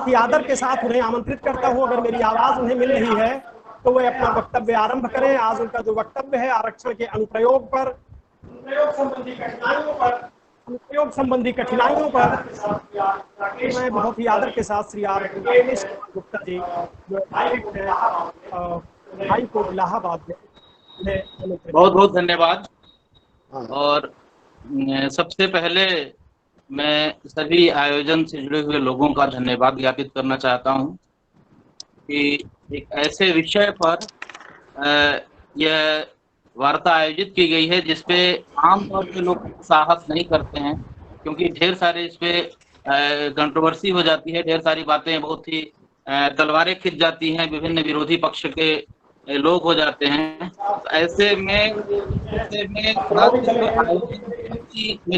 बहुत ही आदर के साथ उन्हें आमंत्रित करता हूं, अगर मेरी आवाज उन्हें मिल रही है तो वे अपना वक्तव्य आरंभ करें। आज उनका जो वक्तव्य है आरक्षण के अनुप्रयोग संबंधी कठिनाइयों पर मैं बहुत ही आदर के साथ श्री आर राकेश गुप्ता जी जो एडवोकेट हैं हाई कोर्ट इलाहाबाद में, बहुत बहुत धन्यवाद। और सबसे पहले मैं सभी आयोजन से जुड़े हुए लोगों का धन्यवाद ज्ञापित करना चाहता हूं कि एक ऐसे विषय पर यह वार्ता आयोजित की गई है जिसपे आमतौर पे लोग साहस नहीं करते हैं, क्योंकि ढेर सारे इस पे कंट्रोवर्सी हो जाती है, ढेर सारी बातें बहुत ही तलवारें खिंच जाती हैं, विभिन्न विरोधी पक्ष के लोग हो जाते हैं। तो ऐसे में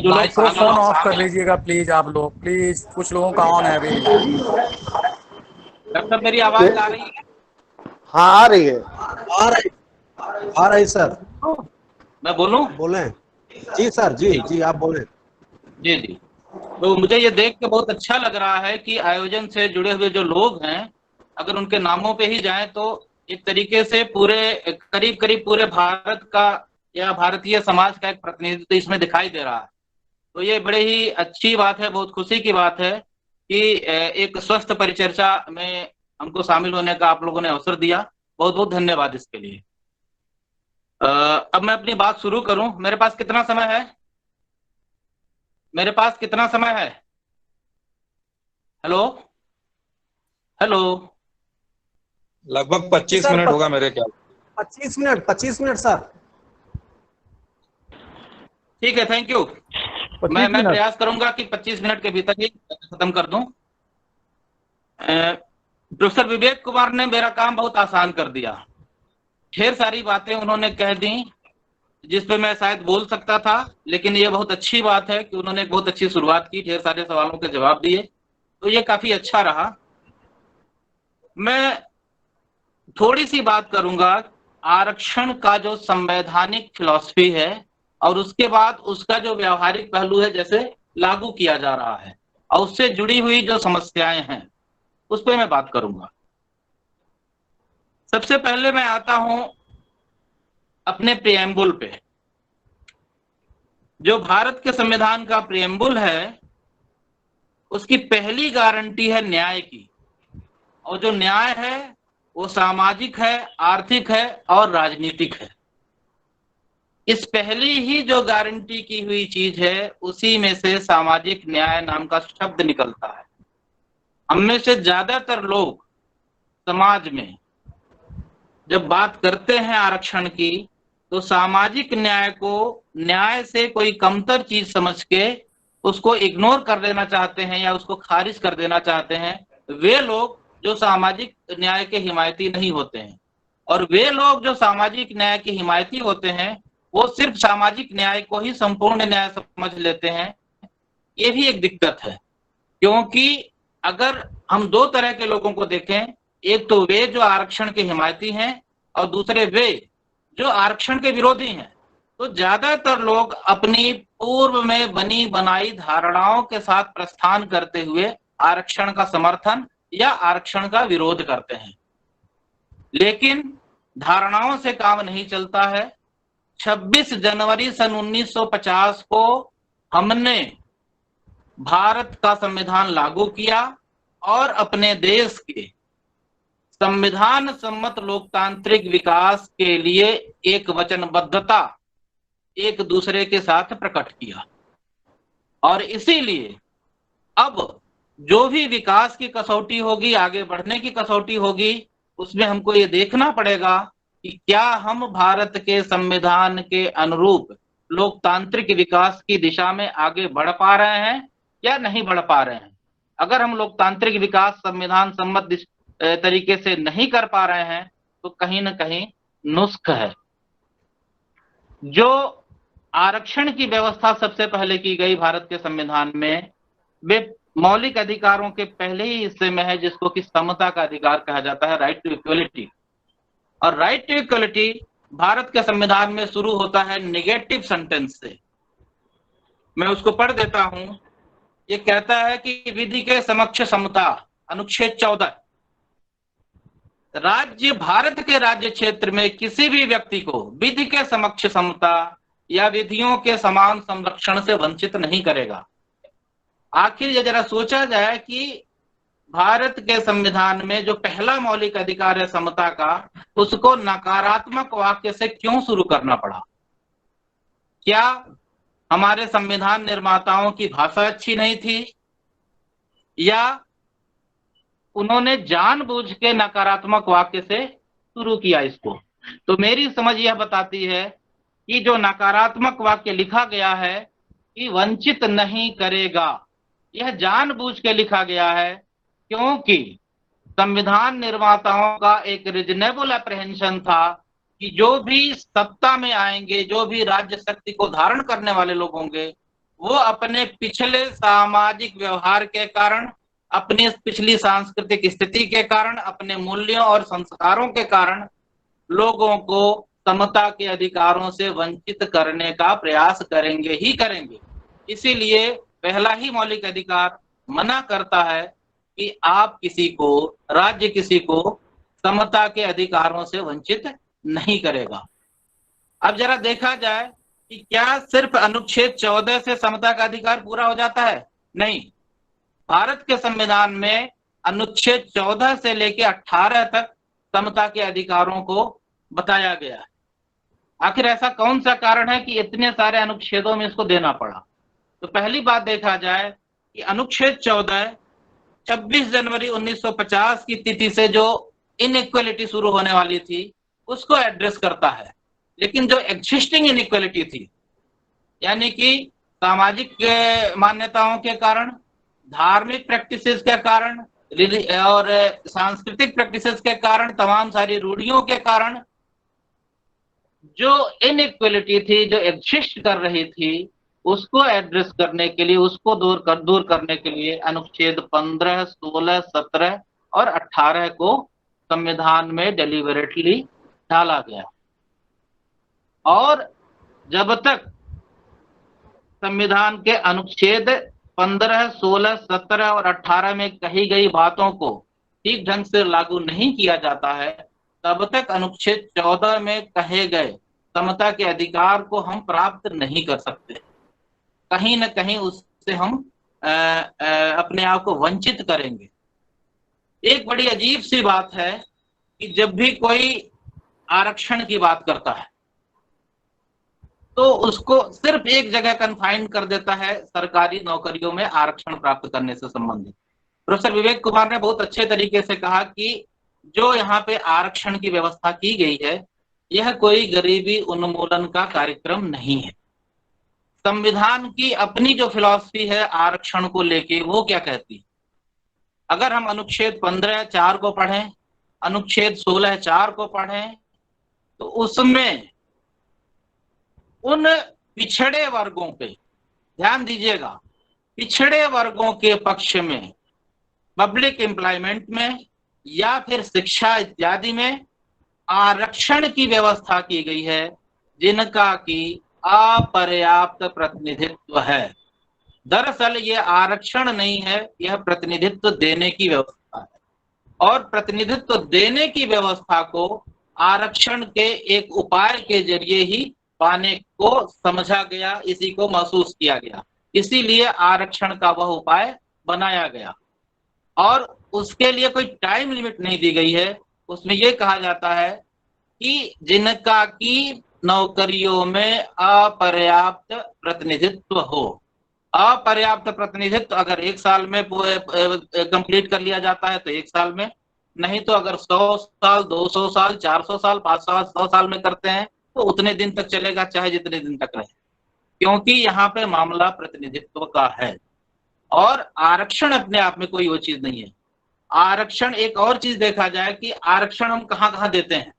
माइक्रोफोन ऑफ कर लीजिएगा प्लीज आप लोग, प्लीज। कुछ लोगों का ऑन है अभी। डॉक्टर मेरी आवाज आ रही है? हाँ आ रही है, आ रही सर। मैं बोलूं? बोले जी सर, जी आप बोले। जी जी। तो मुझे ये देख के बहुत अच्छा लग रहा है कि आयोजन से जुड़े हुए जो लोग हैं, अगर उनके नामों पे ही जाएं तो एक तरीके से पूरे करीब करीब पूरे भारत का या भारतीय समाज का एक प्रतिनिधित्व इसमें दिखाई दे रहा है। तो ये बड़े ही अच्छी बात है, बहुत खुशी की बात है कि एक स्वस्थ परिचर्चा में हमको शामिल होने का आप लोगों ने अवसर दिया। बहुत बहुत धन्यवाद इसके लिए। अब मैं अपनी बात शुरू करूं। मेरे पास कितना समय है? मेरे पास कितना समय है? Hello hello. लगभग 25 मिनट होगा मेरे ख्याल। 25 मिनट सर। ठीक है, थैंक यू। मैं प्रयास करूंगा कि 25 मिनट के भीतर ही खत्म कर दूं। प्रोफेसर विवेक कुमार ने मेरा काम बहुत आसान कर दिया। ढेर सारी बातें उन्होंने कह दी जिस पे मैं शायद बोल सकता था, लेकिन ये बहुत अच्छी बात है कि उन्होंने बहुत अच्छी शुरुआत की, ढेर सारे सवालों के जवाब दिए, तो ये काफी अच्छा रहा। मैं थोड़ी सी बात करूंगा आरक्षण का जो संवैधानिक फिलॉसफी है और उसके बाद उसका जो व्यावहारिक पहलू है, जैसे लागू किया जा रहा है, और उससे जुड़ी हुई जो समस्याएं हैं उस पर मैं बात करूंगा। सबसे पहले मैं आता हूं अपने प्रियम्बुल पे। जो भारत के संविधान का प्रियम्बुल है उसकी पहली गारंटी है न्याय की, और जो न्याय है वो सामाजिक है, आर्थिक है और राजनीतिक है। इस पहली ही जो गारंटी की हुई चीज है उसी में से सामाजिक न्याय नाम का शब्द निकलता है। हम में से ज्यादातर लोग समाज में जब बात करते हैं आरक्षण की तो सामाजिक न्याय को न्याय से कोई कमतर चीज समझ के उसको इग्नोर कर देना चाहते हैं या उसको खारिज कर देना चाहते हैं। वे लोग जो सामाजिक न्याय के हिमायती नहीं होते हैं, और वे लोग जो सामाजिक न्याय के हिमायती होते हैं वो सिर्फ सामाजिक न्याय को ही संपूर्ण न्याय समझ लेते हैं। ये भी एक दिक्कत है, क्योंकि अगर हम दो तरह के लोगों को देखें, एक तो वे जो आरक्षण के हिमायती हैं और दूसरे वे जो आरक्षण के विरोधी हैं, तो ज्यादातर लोग अपनी पूर्व में बनी बनाई धारणाओं के साथ प्रस्थान करते हुए आरक्षण का समर्थन या आरक्षण का विरोध करते हैं। लेकिन धारणाओं से काम नहीं चलता है। 26 जनवरी सन 1950 को हमने भारत का संविधान लागू किया और अपने देश के संविधान सम्मत लोकतांत्रिक विकास के लिए एक वचनबद्धता एक दूसरे के साथ प्रकट किया। और इसीलिए अब जो भी विकास की कसौटी होगी, आगे बढ़ने की कसौटी होगी, उसमें हमको ये देखना पड़ेगा कि क्या हम भारत के संविधान के अनुरूप लोकतांत्रिक विकास की दिशा में आगे बढ़ पा रहे हैं या नहीं बढ़ पा रहे हैं। अगर हम लोकतांत्रिक विकास संविधान सम्मत तरीके से नहीं कर पा रहे हैं तो कहीं ना कहीं नुस्ख है। जो आरक्षण की व्यवस्था सबसे पहले की गई भारत के संविधान में, वे मौलिक अधिकारों के पहले ही हिस्से में है जिसको कि समता का अधिकार कहा जाता है, राइट टू इक्वलिटी। और राइट टू इक्वलिटी भारत के संविधान में शुरू होता है नेगेटिव सेंटेंस से। मैं उसको पढ़ देता हूं। ये कहता है कि विधि के समक्ष समता, अनुच्छेद 14, राज्य भारत के राज्य क्षेत्र में किसी भी व्यक्ति को विधि के समक्ष समता या विधियों के समान संरक्षण से वंचित नहीं करेगा। आखिर ये जरा सोचा जाए कि भारत के संविधान में जो पहला मौलिक अधिकार है समता का, उसको नकारात्मक वाक्य से क्यों शुरू करना पड़ा? क्या हमारे संविधान निर्माताओं की भाषा अच्छी नहीं थी, या उन्होंने जानबूझ के नकारात्मक वाक्य से शुरू किया इसको? तो मेरी समझ यह बताती है कि जो नकारात्मक वाक्य लिखा गया है कि वंचित नहीं करेगा, यह जानबूझ के लिखा गया है, क्योंकि संविधान निर्माताओं का एक रीजनेबल अप्रहेंशन था कि जो भी सत्ता में आएंगे, जो भी राज्य शक्ति को धारण करने वाले लोग होंगे, वो अपने पिछले सामाजिक व्यवहार के कारण, अपनी पिछली सांस्कृतिक स्थिति के कारण, अपने मूल्यों और संस्कारों के कारण लोगों को समता के अधिकारों से वंचित करने का प्रयास करेंगे ही करेंगे। इसीलिए पहला ही मौलिक अधिकार मना करता है कि आप किसी को, राज्य किसी को समता के अधिकारों से वंचित नहीं करेगा। अब जरा देखा जाए कि क्या सिर्फ अनुच्छेद 14 से समता का अधिकार पूरा हो जाता है? नहीं, भारत के संविधान में अनुच्छेद 14 से लेकर 18 तक समता के अधिकारों को बताया गया है। आखिर ऐसा कौन सा कारण है कि इतने सारे अनुच्छेदों में इसको देना पड़ा? तो पहली बात देखा जाए कि अनुच्छेद 14 26 जनवरी 1950 की तिथि से जो इनइक्वालिटी शुरू होने वाली थी उसको एड्रेस करता है, लेकिन जो एग्जिस्टिंग इनइक्वालिटी थी, यानी कि सामाजिक मान्यताओं के कारण, धार्मिक प्रैक्टिसेस के कारण और सांस्कृतिक प्रैक्टिसेस के कारण, तमाम सारी रूढ़ियों के कारण जो इनइक्वालिटी थी, जो एग्जिस्ट कर रही थी, उसको एड्रेस करने के लिए, उसको दूर करने के लिए अनुच्छेद 15, 16, 17 और 18 को संविधान में डेलिबरेटली डाला गया। और जब तक संविधान के अनुच्छेद 15, 16, 17 और 18 में कही गई बातों को ठीक ढंग से लागू नहीं किया जाता है, तब तक अनुच्छेद 14 में कहे गए समता के अधिकार को हम प्राप्त नहीं कर सकते। कहीं न कहीं उससे हम अपने आप को वंचित करेंगे। एक बड़ी अजीब सी बात है कि जब भी कोई आरक्षण की बात करता है तो उसको सिर्फ एक जगह कन्फाइन कर देता है, सरकारी नौकरियों में आरक्षण प्राप्त करने से संबंधित। प्रोफेसर विवेक कुमार ने बहुत अच्छे तरीके से कहा कि जो यहाँ पे आरक्षण की व्यवस्था की गई है, यह कोई गरीबी उन्मूलन का कार्यक्रम नहीं है। संविधान की अपनी जो फिलॉसफी है आरक्षण को लेके, वो क्या कहती है? अगर हम अनुच्छेद 15(4) को पढ़ें, अनुच्छेद 16(4) को पढ़ें, तो उसमें उन पिछड़े वर्गों पे ध्यान दीजिएगा, पिछड़े वर्गों के पक्ष में पब्लिक एम्प्लॉयमेंट में या फिर शिक्षा इत्यादि में आरक्षण की व्यवस्था की गई है, जिनका की अपर्याप्त प्रतिनिधित्व है। दरअसल ये आरक्षण नहीं है, यह प्रतिनिधित्व देने की व्यवस्था है। और प्रतिनिधित्व देने की व्यवस्था को आरक्षण के एक उपाय के जरिए ही पाने को समझा गया, इसी को महसूस किया गया, इसीलिए आरक्षण का वह उपाय बनाया गया। और उसके लिए कोई टाइम लिमिट नहीं दी गई है। उसमें यह कहा जाता है कि जिनका की नौकरियों में अपर्याप्त प्रतिनिधित्व हो। अपर्याप्त प्रतिनिधित्व अगर 1 साल में कंप्लीट कर लिया जाता है तो 1 साल में, नहीं तो अगर 100 साल, 200 साल, 400 साल, 500 साल में करते हैं तो उतने दिन तक चलेगा, चाहे जितने दिन तक रहे, क्योंकि यहाँ पे मामला प्रतिनिधित्व का है। और आरक्षण अपने आप में कोई वो चीज नहीं है। आरक्षण, एक और चीज देखा जाए कि आरक्षण हम कहाँ कहाँ देते हैं।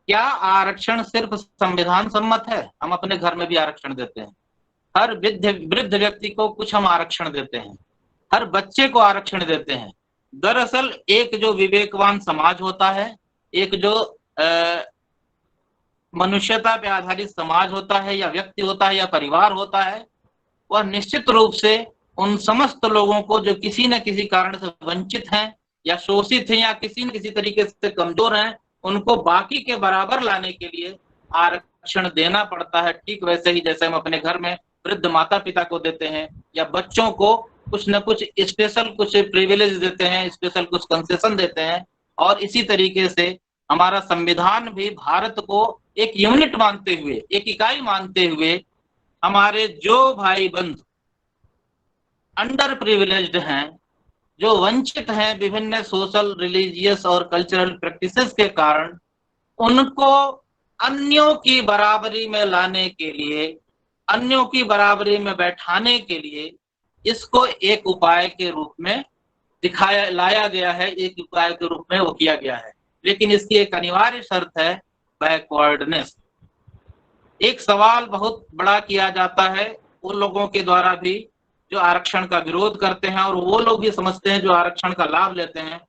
क्या आरक्षण सिर्फ संविधान सम्मत है? हम अपने घर में भी आरक्षण देते हैं। हर वृद्ध व्यक्ति को कुछ हम आरक्षण देते हैं, हर बच्चे को आरक्षण देते हैं। दरअसल एक जो विवेकवान समाज होता है, एक जो मनुष्यता पे आधारित समाज होता है, या व्यक्ति होता है, या परिवार होता है, वह निश्चित रूप से उन समस्त लोगों को जो किसी न किसी कारण से वंचित हैं या शोषित हैं या किसी न किसी तरीके से कमजोर हैं, उनको बाकी के बराबर लाने के लिए आरक्षण देना पड़ता है। ठीक वैसे ही जैसे हम अपने घर में वृद्ध माता पिता को देते हैं या बच्चों को कुछ न कुछ स्पेशल कुछ प्रिविलेज देते हैं, स्पेशल कुछ कंसेशन देते हैं, और इसी तरीके से हमारा संविधान भी भारत को एक यूनिट मानते हुए, एक इकाई मानते हुए, हमारे जो भाई बंधु अंडर प्रिविलेज्ड हैं, जो वंचित हैं विभिन्न सोशल, रिलीजियस और कल्चरल प्रैक्टिसेस के कारण, उनको अन्यों की बराबरी में लाने के लिए, अन्यों की बराबरी में बैठाने के लिए इसको एक उपाय के रूप में लाया गया है, एक उपाय के रूप में वो किया गया है। लेकिन इसकी एक अनिवार्य शर्त है बैकवर्डनेस। एक सवाल बहुत बड़ा किया जाता है उन लोगों के द्वारा भी जो आरक्षण का विरोध करते हैं, और वो लोग भी समझते हैं जो आरक्षण का लाभ लेते हैं,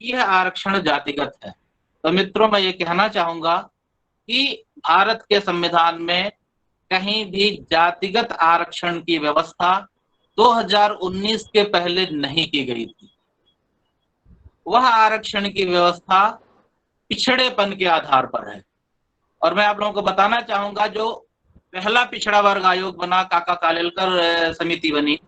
यह आरक्षण जातिगत है। तो मित्रों, मैं ये कहना चाहूंगा कि भारत के संविधान में कहीं भी जातिगत आरक्षण की व्यवस्था 2019 के पहले नहीं की गई थी। वह आरक्षण की व्यवस्था पिछड़ेपन के आधार पर है। और मैं आप लोगों को बताना चाहूंगा, जो पहला पिछड़ा वर्ग आयोग बना, काका कालेलकर समिति बनी,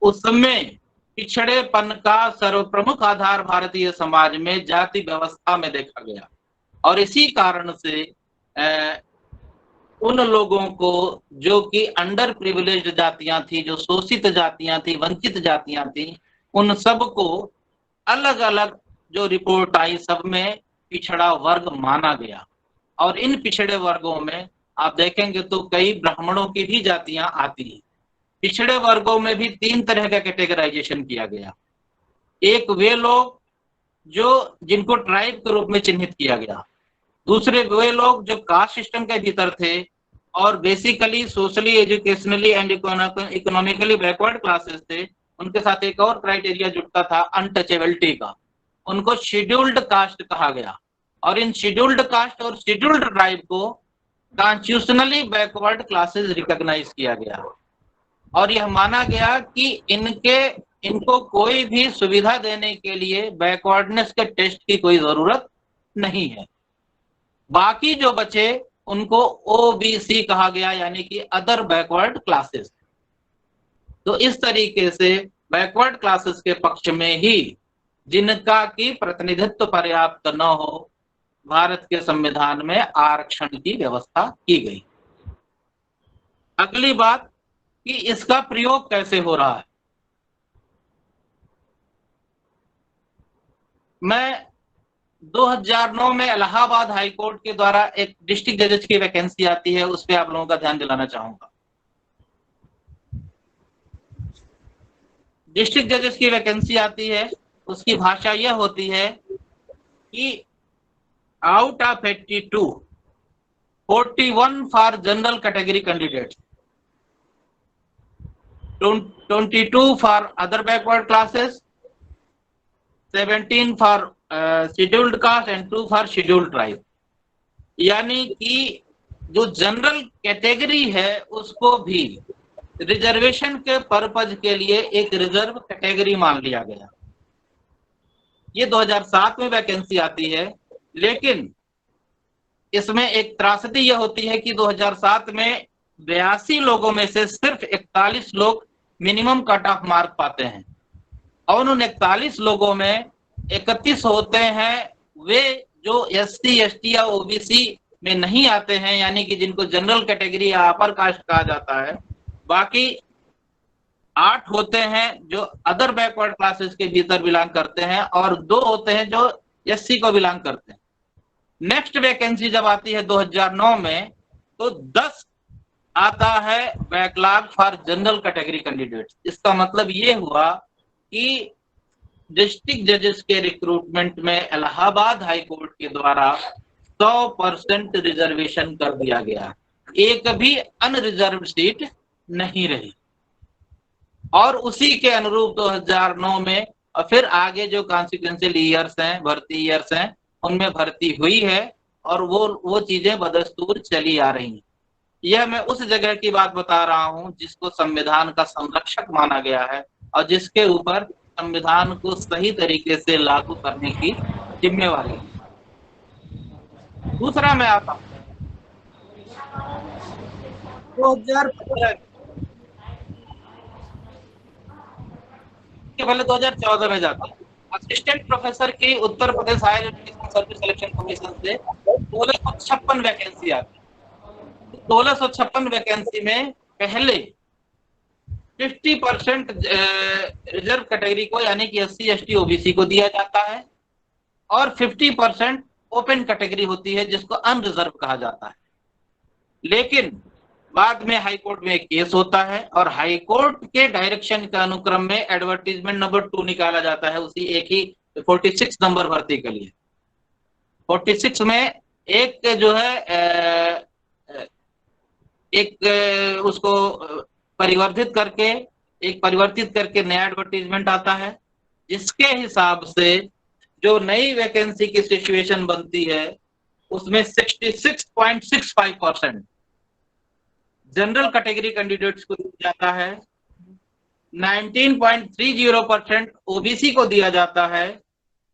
उसमें पिछड़ेपन का सर्वप्रमुख आधार भारतीय समाज में जाति व्यवस्था में देखा गया। और इसी कारण से उन लोगों को जो कि अंडर प्रिविलेज्ड जातियां थी, जो शोषित जातियां थी, वंचित जातियां थी, उन सबको अलग अलग जो रिपोर्ट आई सब में पिछड़ा वर्ग माना गया। और इन पिछड़े वर्गों में आप देखेंगे तो कई ब्राह्मणों की भी जातियां आती हैं। पिछड़े वर्गों में भी 3 तरह का कैटेगराइजेशन किया गया। एक वे लोग जो जिनको ट्राइब के रूप में चिन्हित किया गया, दूसरे वे लोग जो कास्ट सिस्टम के भीतर थे और basically socially, educationally and economically backward classes थे। उनके साथ एक और क्राइटेरिया जुड़ता था अनटचेबिलिटी का, उनको शेड्यूल्ड कास्ट कहा गया। और इन शेड्यूल्ड कास्ट और शेड्यूल्ड ट्राइब को कॉन्स्टिट्यूशनली बैकवर्ड क्लासेस रिकॉग्नाइज किया गया, और यह माना गया कि इनको कोई भी सुविधा देने के लिए बैकवर्डनेस के टेस्ट की कोई जरूरत नहीं है। बाकी जो बचे उनको ओबीसी कहा गया, यानी कि अदर बैकवर्ड क्लासेस। तो इस तरीके से बैकवर्ड क्लासेस के पक्ष में ही, जिनका की प्रतिनिधित्व पर्याप्त न हो, भारत के संविधान में आरक्षण की व्यवस्था की गई। अगली बात कि इसका प्रयोग कैसे हो रहा है। मैं 2009 में इलाहाबाद हाई कोर्ट के द्वारा एक डिस्ट्रिक्ट जजेस की वैकेंसी आती है, उस पर आप लोगों का ध्यान दिलाना चाहूंगा। डिस्ट्रिक्ट जजेस की वैकेंसी आती है, उसकी भाषा यह होती है कि out of 82, 41 for general category candidates, 22 for other backward classes, 17 for scheduled caste and 2 for scheduled tribe. यानी कि जो जनरल कैटेगरी है उसको भी रिजर्वेशन के पर्पज के लिए एक रिजर्व कैटेगरी मान लिया गया। ये 2007 में वैकेंसी आती है, लेकिन इसमें एक त्रासदी यह होती है कि 2007 में 82 लोगों में से सिर्फ 41 लोग मिनिमम कट ऑफ मार्क पाते हैं, और उन 41 लोगों में 31 होते हैं वे जो एससी, एसटी या ओबीसी में नहीं आते हैं, यानी कि जिनको जनरल कैटेगरी या अपर कास्ट कहा जाता है। बाकी 8 होते हैं जो अदर बैकवर्ड क्लासेस के भीतर बिलोंग करते हैं, और 2 होते हैं जो एससी को बिलोंग करते हैं। नेक्स्ट वैकेंसी जब आती है 2009 में, तो 10 आता है backlog for general category candidates. इसका मतलब ये हुआ कि डिस्ट्रिक्ट जजेस के रिक्रूटमेंट में इलाहाबाद हाई कोर्ट के द्वारा 100% रिजर्वेशन कर दिया गया, एक भी अनरिजर्व सीट नहीं रही। और उसी के अनुरूप 2009 में और फिर आगे जो कॉन्सिक्वेंशियल ईयर्स हैं, भर्ती ईयर्स हैं, उनमें भर्ती हुई है, और वो चीजें बदस्तूर चली आ रही हैं। यह मैं उस जगह की बात बता रहा हूं जिसको संविधान का संरक्षक माना गया है और जिसके ऊपर संविधान को सही तरीके से लागू करने की जिम्मेवारी है। दूसरा मैं आता हूं 2015 के, पहले 2014 में जाता हूं। असिस्टेंट प्रोफेसर की Uttar Pradesh higher education service selection commission से 1656 वैकेंसी आती है। 1656 वैकेंसी में पहले 50% रिजर्व कैटेगरी को यानी कि SC ST OBC को दिया जाता है और 50% ओपन कैटेगरी होती है जिसको अनरिजर्व कहा जाता है। लेकिन बाद में हाई कोर्ट में एक केस होता है और हाई कोर्ट के डायरेक्शन के अनुक्रम में एडवर्टीजमेंट नंबर 2 निकाला जाता है उसी एक ही 46 नंबर भर्ती के लिए। 46 में एक जो है एक उसको परिवर्तित करके नया एडवर्टीजमेंट आता है, जिसके हिसाब से जो नई वैकेंसी की सिचुएशन बनती है उसमें 66.65% जनरल कैटेगरी कैंडिडेट्स को दिया जाता है, 19.30% ओबीसी को दिया जाता है,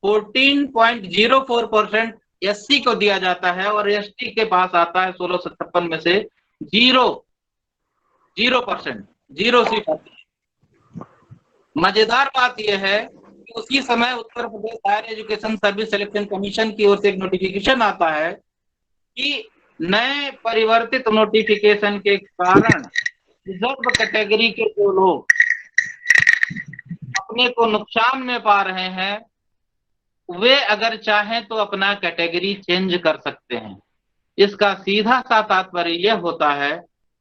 14.04% एससी को दिया जाता है और एसटी के पास आता है 1656 में से 0% 0 सीट आती है। मजेदार बात यह है कि उसी समय Uttar Pradesh higher education service selection commission की ओर से एक नोटिफिकेशन आता है कि नए परिवर्तित नोटिफिकेशन के कारण रिजर्व कैटेगरी के जो लोग अपने को नुकसान में पा रहे हैं वे अगर चाहें तो अपना कैटेगरी चेंज कर सकते हैं। इसका सीधा सा तात्पर्य यह होता है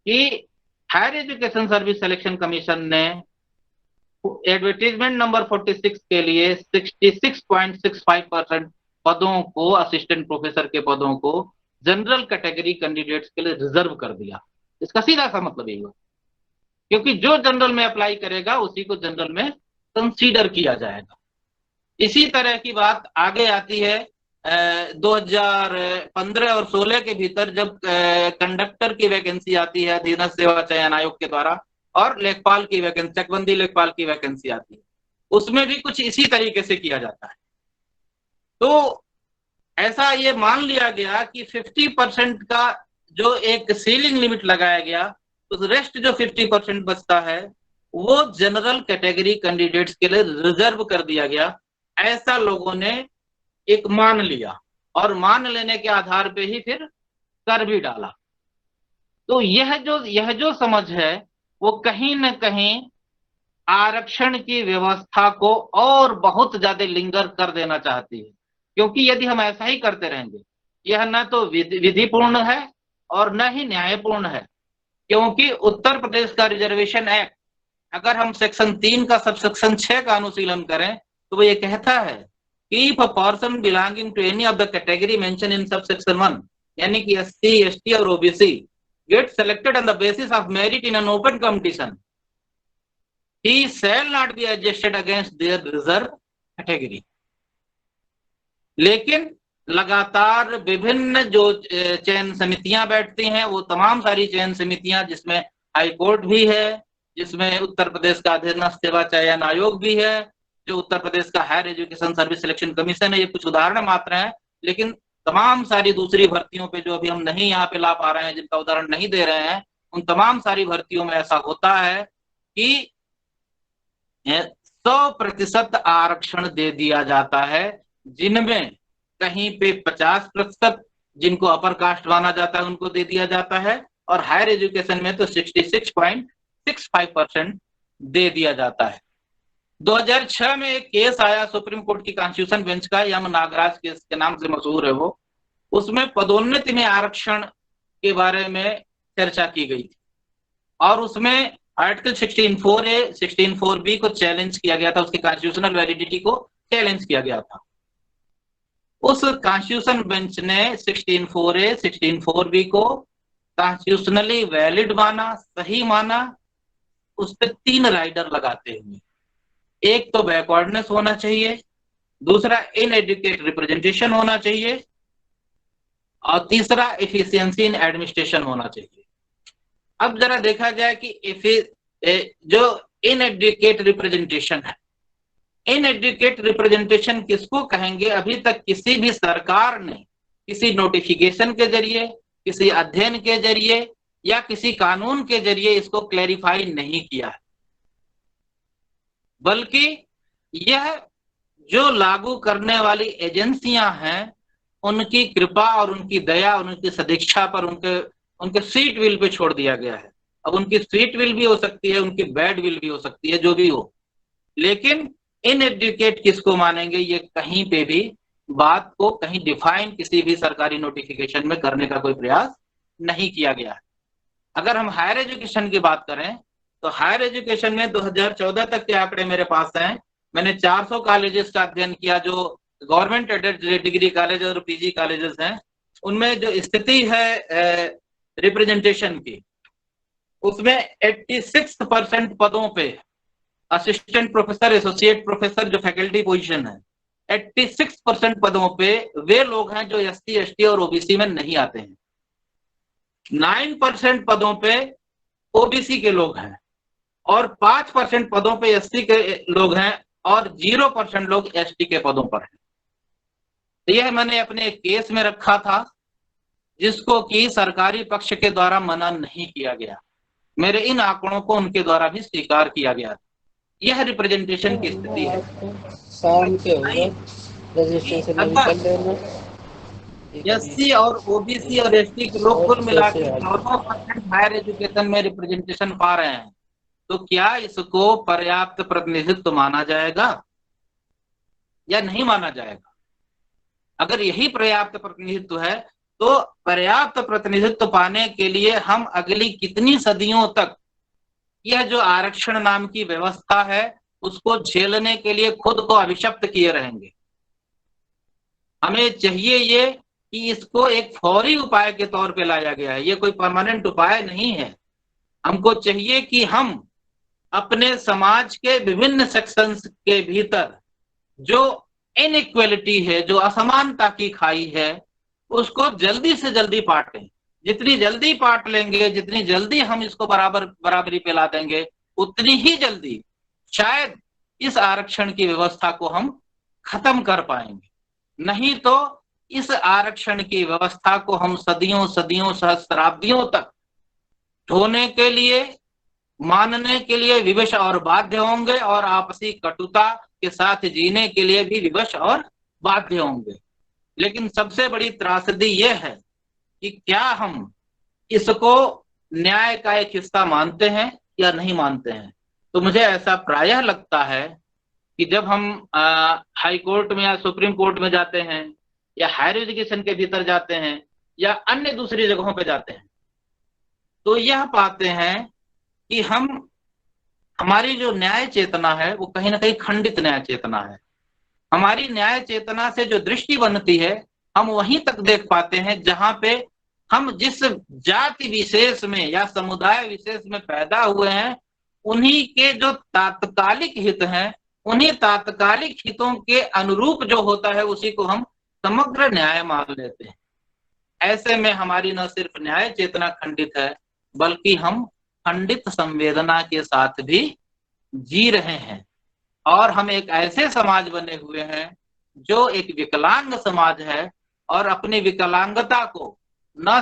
कि higher education service selection commission ने एडवर्टीजमेंट नंबर 46 के लिए 66.65% पदों को, असिस्टेंट प्रोफेसर के पदों को जनरल कैटेगरी कैंडिडेट्स के लिए रिजर्व कर दिया। इसका सीधा सा मतलब यही हुआ, क्योंकि जो जनरल में अप्लाई करेगा उसी को जनरल में कंसीडर किया जाएगा। इसी तरह की बात आगे आती है 2015 और 16 के भीतर जब कंडक्टर की वैकेंसी आती है अधीनस्थ सेवा चयन आयोग के द्वारा और लेखपाल की वैकेंसी, चकबंदी लेखपाल की वैकेंसी आती है, उसमें भी कुछ इसी तरीके से किया जाता है। तो ऐसा ये मान लिया गया कि 50% का जो एक सीलिंग लिमिट लगाया गया, तो रेस्ट जो 50% बचता है वो जनरल कैटेगरी कैंडिडेट्स के लिए रिजर्व कर दिया गया। ऐसा लोगों ने एक मान लिया और मान लेने के आधार पे ही फिर कर भी डाला। तो यह जो समझ है वो कहीं न कहीं आरक्षण की व्यवस्था को और बहुत ज्यादा लिंगर कर देना चाहती है, क्योंकि यदि हम ऐसा ही करते रहेंगे यह न तो विधिपूर्ण है और न ही न्यायपूर्ण है। क्योंकि उत्तर प्रदेश का रिजर्वेशन एक्ट अगर हम सेक्शन 3 का सबसेक्शन 6 का अनुशीलन करें तो वो ये कहता है कि if a person belonging to any of the category mention in subsection 1 यानी कि SC ST और OBC get selected on the basis of merit in an open competition, he shall not be adjusted against their reserve category। लेकिन लगातार विभिन्न जो चयन समितियां बैठती हैं वो तमाम सारी चयन समितियां, जिसमें हाई कोर्ट भी है, जिसमें उत्तर प्रदेश का अधीनस्थ सेवा चयन आयोग भी है, जो उत्तर प्रदेश का higher education service selection commission है, ये कुछ उदाहरण मात्र हैं। लेकिन तमाम सारी दूसरी भर्तियों पे जो अभी हम नहीं यहाँ पे ला पा रहे हैं, जिनका उदाहरण नहीं दे रहे हैं, उन तमाम सारी भर्तियों में ऐसा होता है कि 100% आरक्षण दे दिया जाता है, जिनमें कहीं पे 50% जिनको अपर कास्ट माना जाता है उनको दे दिया जाता है और हायर एजुकेशन में तो 66.65% दे दिया जाता है। 2006 में एक केस आया सुप्रीम कोर्ट की कॉन्स्टिट्यूशन बेंच का, यम नागराज केस के नाम से मशहूर है वो। उसमें पदोन्नति में आरक्षण के बारे में चर्चा की गई थी और उसमें आर्टिकल 16(4)A 16(4)B को चैलेंज किया गया था, उसकी कॉन्स्टिट्यूशनल वैलिडिटी को चैलेंज किया गया था। उस कॉन्स्टिट्यूशन बेंच ने 16(4)A 16(4)B को कॉन्स्टिट्यूशनली वैलिड माना, सही माना। उस पर 3 राइडर लगाते हुए, एक तो बैकवर्डनेस होना चाहिए, दूसरा इनएडुकेट रिप्रेजेंटेशन होना चाहिए और तीसरा एफिशिएंसी इन एडमिनिस्ट्रेशन होना चाहिए। अब जरा देखा जाए कि जो इनएडुकेट रिप्रेजेंटेशन है, इनएडुकेट रिप्रेजेंटेशन किसको कहेंगे? अभी तक किसी भी सरकार ने किसी नोटिफिकेशन के जरिए, किसी अध्ययन के जरिए या किसी कानून के जरिए इसको क्लैरिफाई नहीं किया है, बल्कि यह जो लागू करने वाली एजेंसियां हैं उनकी कृपा और उनकी दया और उनकी सदिच्छा पर उनके स्वीट विल पे छोड़ दिया गया है। अब उनकी स्वीट विल भी हो सकती है, उनकी बैड विल भी हो सकती है, जो भी हो, लेकिन इनएडुकेट किसको मानेंगे? ये कहीं पे भी बात को कहीं डिफाइन किसी भी सरकारी नोटिफिकेशन में करने का कोई प्रयास नहीं किया गया है। अगर हम हायर एजुकेशन की बात करें तो हायर एजुकेशन में 2014 तक के आंकड़े मेरे पास हैं। मैंने 400 कॉलेजेस का अध्ययन किया जो गवर्नमेंट एडेड डिग्री कॉलेज और पीजी कॉलेजेस हैं। उनमें जो स्थिति है रिप्रेजेंटेशन की, उसमें 86% पदों पे असिस्टेंट प्रोफेसर, एसोसिएट प्रोफेसर जो फैकल्टी पोजीशन है, 86% पदों पे वे लोग हैं जो एससी, एसटी और ओबीसी में नहीं आते हैं। 9% पदों पे ओबीसी के लोग हैं और 5% पदों पे एससी के लोग हैं और 0% लोग एसटी के पदों पर हैं। तो यह मैंने अपने केस में रखा था जिसको कि सरकारी पक्ष के द्वारा मना नहीं किया गया। मेरे इन आंकड़ों को उनके द्वारा भी स्वीकार किया गया। यह रिप्रेजेंटेशन की स्थिति है। शाम के होगा रजिस्ट्रेशन कर लेना। एससी और ओबीसी और एसटी के लोग कुल मिलाकर 14% हायर एजुकेशन में रिप्रेजेंटेशन पा रहे हैं, तो क्या इसको पर्याप्त प्रतिनिधित्व माना जाएगा या नहीं माना जाएगा? अगर यही पर्याप्त प्रतिनिधित्व है तो पर्याप्त प्रतिनिधित्व पाने के लिए हम अगली कितनी सदियों तक यह जो आरक्षण नाम की व्यवस्था है उसको झेलने के लिए खुद को अभिशप्त किए रहेंगे? हमें चाहिए ये कि इसको एक फौरी उपाय के तौर पे लाया गया है, ये कोई परमानेंट उपाय नहीं है। हमको चाहिए कि हम अपने समाज के विभिन्न सेक्शंस के भीतर जो इनइक्वालिटी है, जो असमानता की खाई है, उसको जल्दी से जल्दी पाटें। जितनी जल्दी पाट लेंगे, जितनी जल्दी हम इसको बराबरी पे ला देंगे, उतनी ही जल्दी शायद इस आरक्षण की व्यवस्था को हम खत्म कर पाएंगे। नहीं तो इस आरक्षण की व्यवस्था को हम सदियों सदियों सहस्राब्दियों तक ढोने के लिए, मानने के लिए विवश और बाध्य होंगे और आपसी कटुता के साथ जीने के लिए भी विवश और बाध्य होंगे। लेकिन सबसे बड़ी त्रासदी यह है कि क्या हम इसको न्याय का एक हिस्सा मानते हैं या नहीं मानते हैं। तो मुझे ऐसा प्रायः लगता है कि जब हम हाई कोर्ट में या सुप्रीम कोर्ट में जाते हैं या हायर एजुकेशन के भीतर जाते हैं या अन्य दूसरी जगहों पे जाते हैं, तो यह पाते हैं कि हमारी जो न्याय चेतना है वो कहीं ना कहीं खंडित न्याय चेतना है। हमारी न्याय चेतना से जो दृष्टि बनती है हम वहीं तक देख पाते हैं जहां पे हम जिस जाति विशेष में या समुदाय विशेष में पैदा हुए हैं, उन्हीं के जो तात्कालिक हित हैं, उन्हीं तात्कालिक हितों के अनुरूप जो होता है उसी को हम समग्र न्याय मान लेते हैं। ऐसे में हमारी न सिर्फ न्याय चेतना खंडित है बल्कि हम खंडित संवेदना के साथ भी जी रहे हैं और हम एक ऐसे समाज बने हुए हैं जो एक विकलांग समाज है और अपनी विकलांगता को न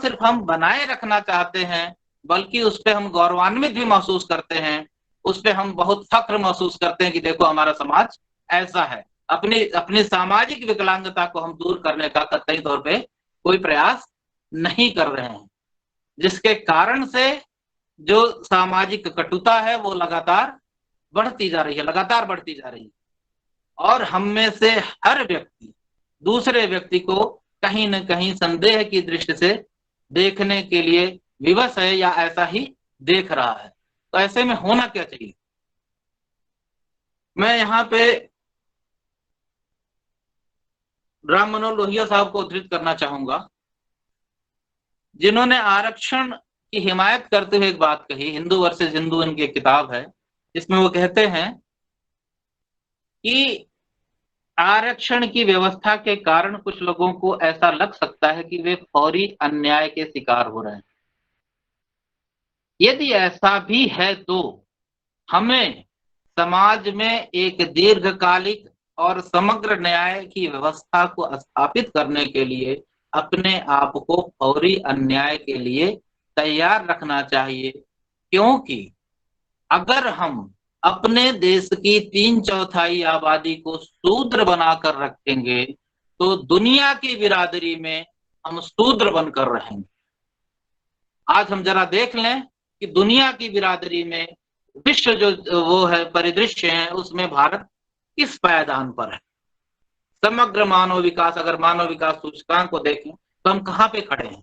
सिर्फ हम बनाए रखना चाहते हैं बल्कि उस पर हम गौरवान्वित भी महसूस करते हैं, उस पर हम बहुत फख्र महसूस करते हैं कि देखो हमारा समाज ऐसा है। अपनी सामाजिक विकलांगता को हम दूर करने का कतई तौर पे कोई प्रयास नहीं कर रहे हैं, जिसके कारण से जो सामाजिक कटुता है वो लगातार बढ़ती जा रही है और हम में से हर व्यक्ति दूसरे व्यक्ति को कहीं न कहीं संदेह की दृष्टि से देखने के लिए विवश है या ऐसा ही देख रहा है। तो ऐसे में होना क्या चाहिए? मैं यहाँ पे राम मनोहर लोहिया साहब को उद्धृत करना चाहूंगा, जिन्होंने आरक्षण की हिमायत करते हुए एक बात कही। हिंदू वर्सेस हिंदू इनकी एक किताब है जिसमें वो कहते हैं कि आरक्षण की व्यवस्था के कारण कुछ लोगों को ऐसा लग सकता है कि वे फौरी अन्याय के शिकार हो रहे हैं। यदि ऐसा भी है तो हमें समाज में एक दीर्घकालिक और समग्र न्याय की व्यवस्था को स्थापित करने के लिए अपने आप को फौरी अन्याय के लिए तैयार रखना चाहिए, क्योंकि अगर हम अपने देश की 3/4 आबादी को शूद्र बनाकर रखेंगे तो दुनिया की बिरादरी में हम शूद्र बनकर रहेंगे। आज हम जरा देख लें कि दुनिया की बिरादरी में विश्व जो वो है परिदृश्य है, उसमें भारत किस पायदान पर है। समग्र मानव विकास, अगर मानव विकास सूचकांक को देखें तो हम कहाँ पे खड़े हैं।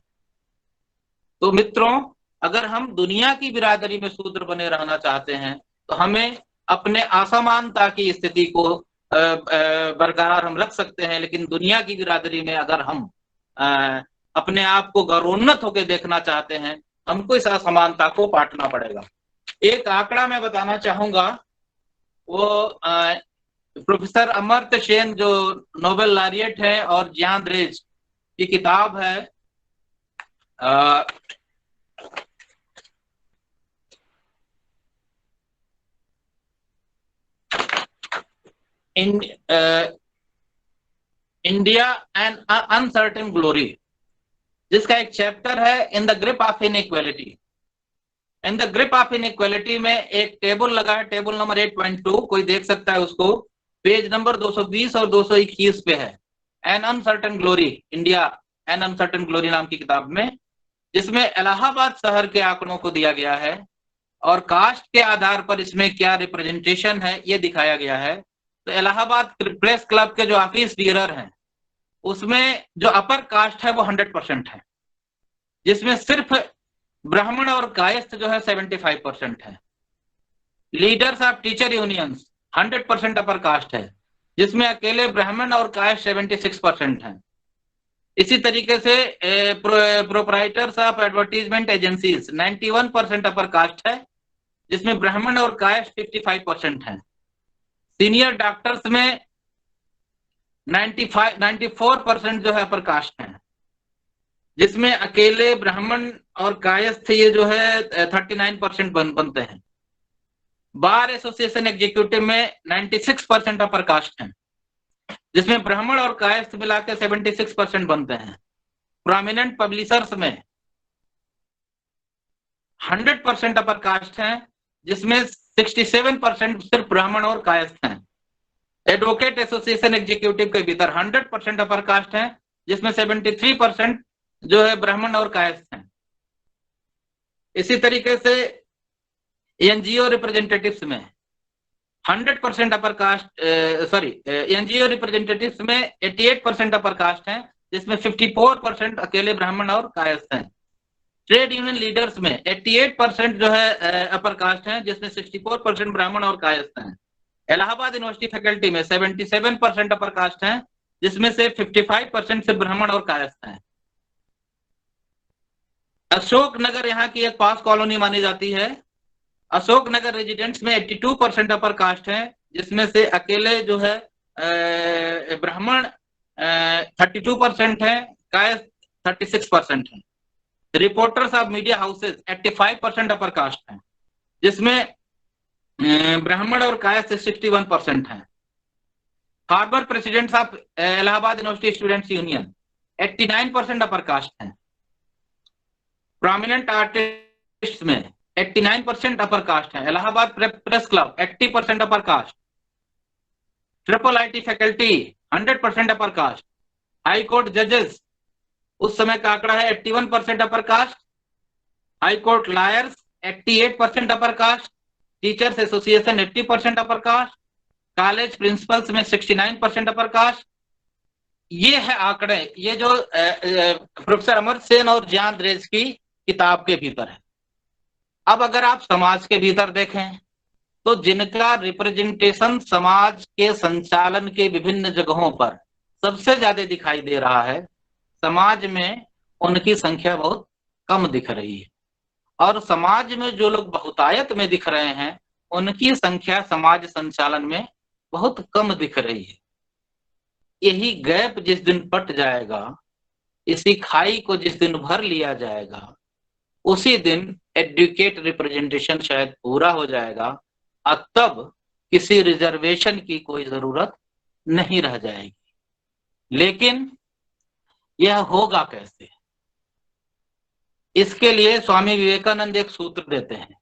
तो मित्रों, अगर हम दुनिया की बिरादरी में शूद्र बने रहना चाहते हैं तो हमें अपने असमानता की स्थिति को बरकरार हम रख सकते हैं, लेकिन दुनिया की बिरादरी में अगर हम अपने आप को गौरवोन्नत होकर देखना चाहते हैं, हमको इस असमानता को पाटना पड़ेगा। एक आंकड़ा मैं बताना चाहूंगा, वो प्रोफेसर अमर्त्य सेन जो नोबेल लॉरिएट है और जियान ड्रेज की किताब है इंडिया एंड अनसर्टेन ग्लोरी, जिसका एक चैप्टर है in the grip of inequality. In the grip of inequality में एक टेबल लगा है, टेबल नंबर 8.2, कोई देख सकता है उसको, पेज नंबर 220 और 221 पे है। N uncertain glory, India N uncertain glory नाम की किताब में, जिसमें इलाहाबाद शहर के आंकड़ों को दिया गया है और कास्ट के आधार पर इसमें क्या रिप्रेजेंटेशन है ये दिखाया गया है। तो इलाहाबाद प्रेस क्लब के जो ऑफिस बियरर हैं, उसमें जो अपर कास्ट है वो 100% है, जिसमें सिर्फ ब्राह्मण और कायस्थ जो है 75% है। Leaders of teacher unions 100% upper caste है, जिसमें अकेले ब्राह्मण और कायस्थ 76% है। इसी तरीके से proprietors of advertisement agencies 91% upper caste है, जिसमें ब्राह्मण और कायस्थ 55% है। सीनियर डॉक्टर्स में 94% जो है अपर कास्ट है, जिसमें अकेले ब्राह्मण और कायस्थ ये जो है 39% बनते हैं। बार एसोसिएशन एग्जीक्यूटिव में 96% अपर कास्ट है, जिसमें ब्राह्मण और कायस्थ मिलाकर 76% बनते हैं। प्रोमिनेंट पब्लिशर्स में 100% अपर कास्ट है, जिसमें 67% सिर्फ ब्राह्मण और कायस्थ हैं। एडवोकेट एसोसिएशन एग्जीक्यूटिव के भीतर 100% अपर कास्ट है, जिसमें 73% जो है ब्राह्मण और कायस्थ हैं। इसी तरीके से एनजीओ रिप्रेजेंटेटिव्स में 100% अपर कास्ट, एनजीओ रिप्रेजेंटेटिव्स में 88% अपर कास्ट हैं, जिसमें 54% अकेले ब्राह्मण और कायस्थ हैं। ट्रेड यूनियन लीडर्स में 88% जो है अपर कास्ट हैं, जिसमें 64% ब्राह्मण और कायस्थ हैं। इलाहाबाद यूनिवर्सिटी फैकल्टी में 77% अपर कास्ट हैं, जिसमें से 55% से ब्राह्मण और कायस्थ हैं। अशोकनगर यहाँ की एक पास कॉलोनी मानी जाती है। अशोकनगर रेजिडेंट्स में 82% अपर कास्ट है, जिसमें से अकेले जो है ब्राह्मण 32% है, कायस्थ 36% है। Reporters of media houses 85% upper caste है, जिसमें ब्राह्मण और कायस्थ 61% है। Former presidents of Allahabad university students union 89% upper caste है। प्रोमिनेंट आर्टिस्ट में 89% अपर कास्ट है। Allahabad press club 80% upper caste. Triple IT faculty 100% upper caste. High court जजेस उस समय का आंकड़ा है 81% upper caste. High court lawyers 88% upper caste. Teachers association 80% upper cast. College principles में 69% अपर कास्ट। ये है आंकड़े, ये जो प्रोफेसर अमर्त्य सेन और जियान ड्रेज की किताब के भीतर है। अब अगर आप समाज के भीतर देखें तो जिनका रिप्रेजेंटेशन समाज के संचालन के विभिन्न जगहों पर सबसे ज्यादा दिखाई दे रहा है, समाज में उनकी संख्या बहुत कम दिख रही है। और समाज में जो लोग बहुतायत में दिख रहे हैं, उनकी संख्या समाज संचालन में बहुत कम दिख रही है। यही गैप जिस दिन पट जाएगा, इसी खाई को जिस दिन भर लिया जाएगा, उसी दिन एडुकेट रिप्रेजेंटेशन शायद पूरा हो जाएगा और तब किसी रिजर्वेशन की कोई जरूरत नहीं रह जाएगी। लेकिन यह होगा कैसे? इसके लिए स्वामी विवेकानंद एक सूत्र देते हैं।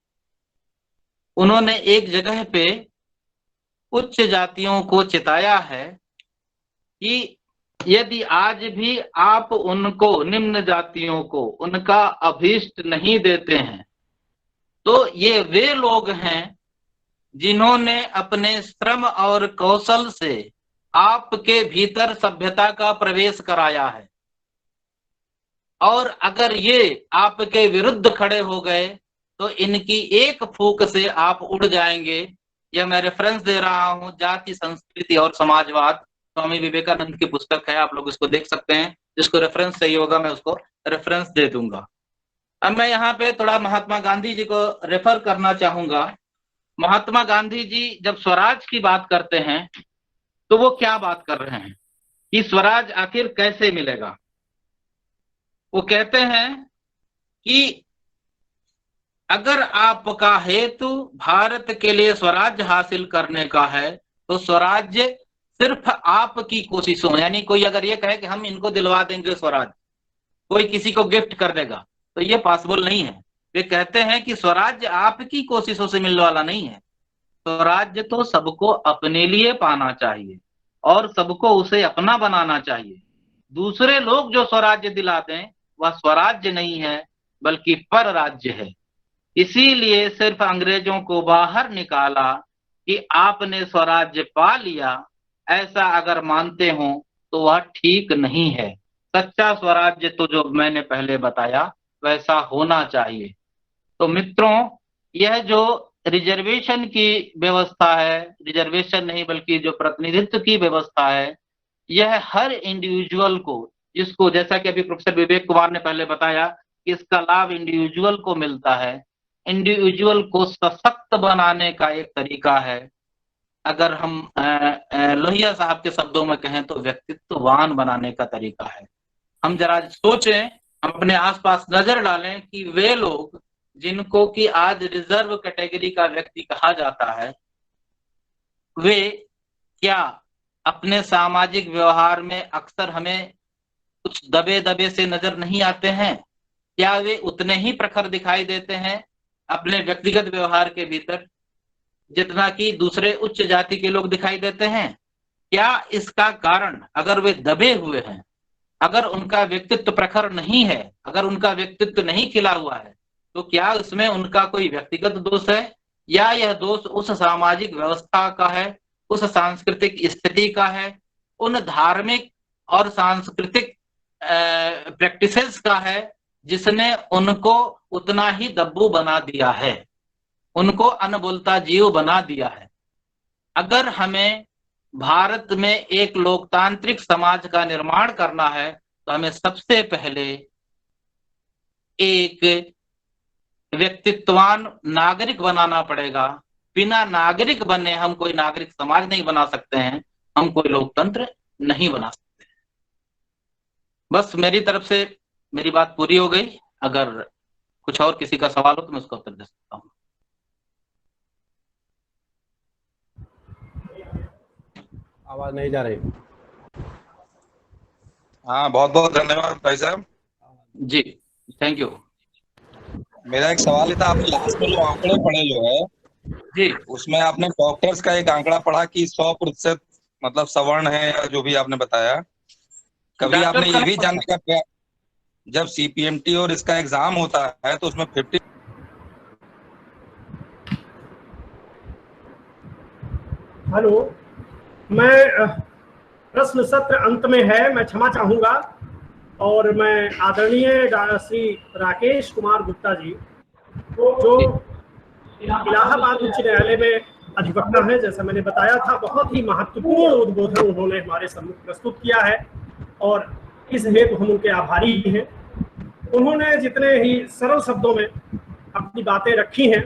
उन्होंने एक जगह पे उच्च जातियों को चिताया है कि यदि आज भी आप उनको, निम्न जातियों को, उनका अभीष्ट नहीं देते हैं तो ये वे लोग हैं जिन्होंने अपने श्रम और कौशल से आपके भीतर सभ्यता का प्रवेश कराया है, और अगर ये आपके विरुद्ध खड़े हो गए तो इनकी एक फूंक से आप उड़ जाएंगे। यह मैं रेफरेंस दे रहा हूं, जाति, संस्कृति और समाजवाद, स्वामी विवेकानंद की पुस्तक है, आप लोग इसको देख सकते हैं। जिसको रेफरेंस चाहिए होगा मैं उसको रेफरेंस दे दूंगा। अब मैं यहाँ पे थोड़ा महात्मा गांधी जी को रेफर करना चाहूंगा। महात्मा गांधी जी जब स्वराज की बात करते हैं तो वो क्या बात कर रहे हैं कि स्वराज आखिर कैसे मिलेगा। वो कहते हैं कि अगर आपका हेतु भारत के लिए स्वराज्य हासिल करने का है तो स्वराज्य सिर्फ आपकी कोशिशों, यानी कोई अगर ये कहे कि हम इनको दिलवा देंगे स्वराज, कोई किसी को गिफ्ट कर देगा, तो ये पॉसिबल नहीं है। वे कहते हैं कि स्वराज्य आपकी कोशिशों से मिलने वाला नहीं है। स्वराज्य तो सबको अपने लिए पाना चाहिए और सबको उसे अपना बनाना चाहिए। दूसरे लोग जो स्वराज्य दिला दें वह स्वराज्य नहीं है बल्कि पर राज्य है। इसीलिए सिर्फ अंग्रेजों को बाहर निकाला कि आपने स्वराज्य पा लिया, ऐसा अगर मानते हो तो वह ठीक नहीं है। सच्चा स्वराज्य तो जो मैंने पहले बताया वैसा होना चाहिए। तो मित्रों, यह जो रिजर्वेशन की व्यवस्था है, रिजर्वेशन नहीं बल्कि जो प्रतिनिधित्व की व्यवस्था है, यह हर इंडिविजुअल को, जिसको जैसा कि अभी प्रोफेसर विवेक कुमार ने पहले बताया कि इसका लाभ इंडिविजुअल को मिलता है, इंडिविजुअल को सशक्त बनाने का एक तरीका है। अगर हम लोहिया साहब के शब्दों में कहें तो व्यक्तित्ववान बनाने का तरीका है। हम जरा सोचें, हम अपने आसपास नजर डालें कि वे लोग जिनको कि आज रिजर्व कैटेगरी का व्यक्ति कहा जाता है, वे क्या अपने सामाजिक व्यवहार में अक्सर हमें कुछ दबे दबे से नजर नहीं आते हैं? क्या वे उतने ही प्रखर दिखाई देते हैं अपने व्यक्तिगत व्यवहार के भीतर जितना कि दूसरे उच्च जाति के लोग दिखाई देते हैं? क्या इसका कारण, अगर वे दबे हुए हैं, अगर उनका व्यक्तित्व प्रखर नहीं है, अगर उनका व्यक्तित्व नहीं खिला हुआ है, तो क्या उसमें उनका कोई व्यक्तिगत दोष है या यह दोष उस सामाजिक व्यवस्था का है, उस सांस्कृतिक स्थिति का है, उन धार्मिक और सांस्कृतिक प्रैक्टिसेस का है जिसने उनको उतना ही दब्बू बना दिया है, उनको अनबोलता जीव बना दिया है। अगर हमें भारत में एक लोकतांत्रिक समाज का निर्माण करना है तो हमें सबसे पहले एक व्यक्तित्ववान नागरिक बनाना पड़ेगा। बिना नागरिक बने हम कोई नागरिक समाज नहीं बना सकते हैं, हम कोई लोकतंत्र नहीं बना सकते। बस मेरी तरफ से मेरी बात पूरी हो गई। अगर कुछ और किसी का सवाल हो तो मैं उसका उत्तर दे सकता हूँ। आवाज नहीं जा रही। हाँ, बहुत बहुत धन्यवाद भाई साहब जी, थैंक यू। मेरा एक सवाल था, आपने लास्ट में जो आंकड़े पढ़े जो है जी, उसमें आपने डॉक्टर्स का एक आंकड़ा पढ़ा कि 100% मतलब सवर्ण है या जो भी आपने बताया, कभी आपने ये भी जानने का प्रयास, जब सीपीएमटी और इसका एग्जाम होता है तो उसमें 50। हेलो, मैं प्रश्न सत्र अंत में है, मैं क्षमा चाहूंगा और मैं आदरणीय श्री राकेश कुमार गुप्ता जी जो इलाहाबाद उच्च न्यायालय में अधिवक्ता हैं, जैसा मैंने बताया था, बहुत ही महत्वपूर्ण उद्बोधन उन्होंने हमारे सम्मुख प्रस्तुत किया है और इस हेतु हम उनके आभारी हैं। उन्होंने जितने ही सरल शब्दों में अपनी बातें रखी हैं,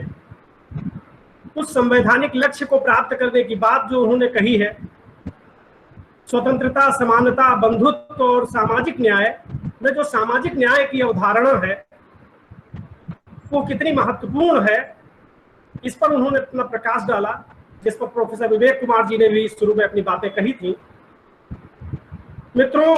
उस संवैधानिक लक्ष्य को प्राप्त करने की बात जो उन्होंने कही है, स्वतंत्रता, समानता, बंधुत्व और सामाजिक न्याय में जो सामाजिक न्याय की अवधारणा है वो कितनी महत्वपूर्ण है, इस पर उन्होंने अपना प्रकाश डाला, जिस पर प्रोफेसर विवेक कुमार जी ने भी शुरू में अपनी बातें कही थी। मित्रों,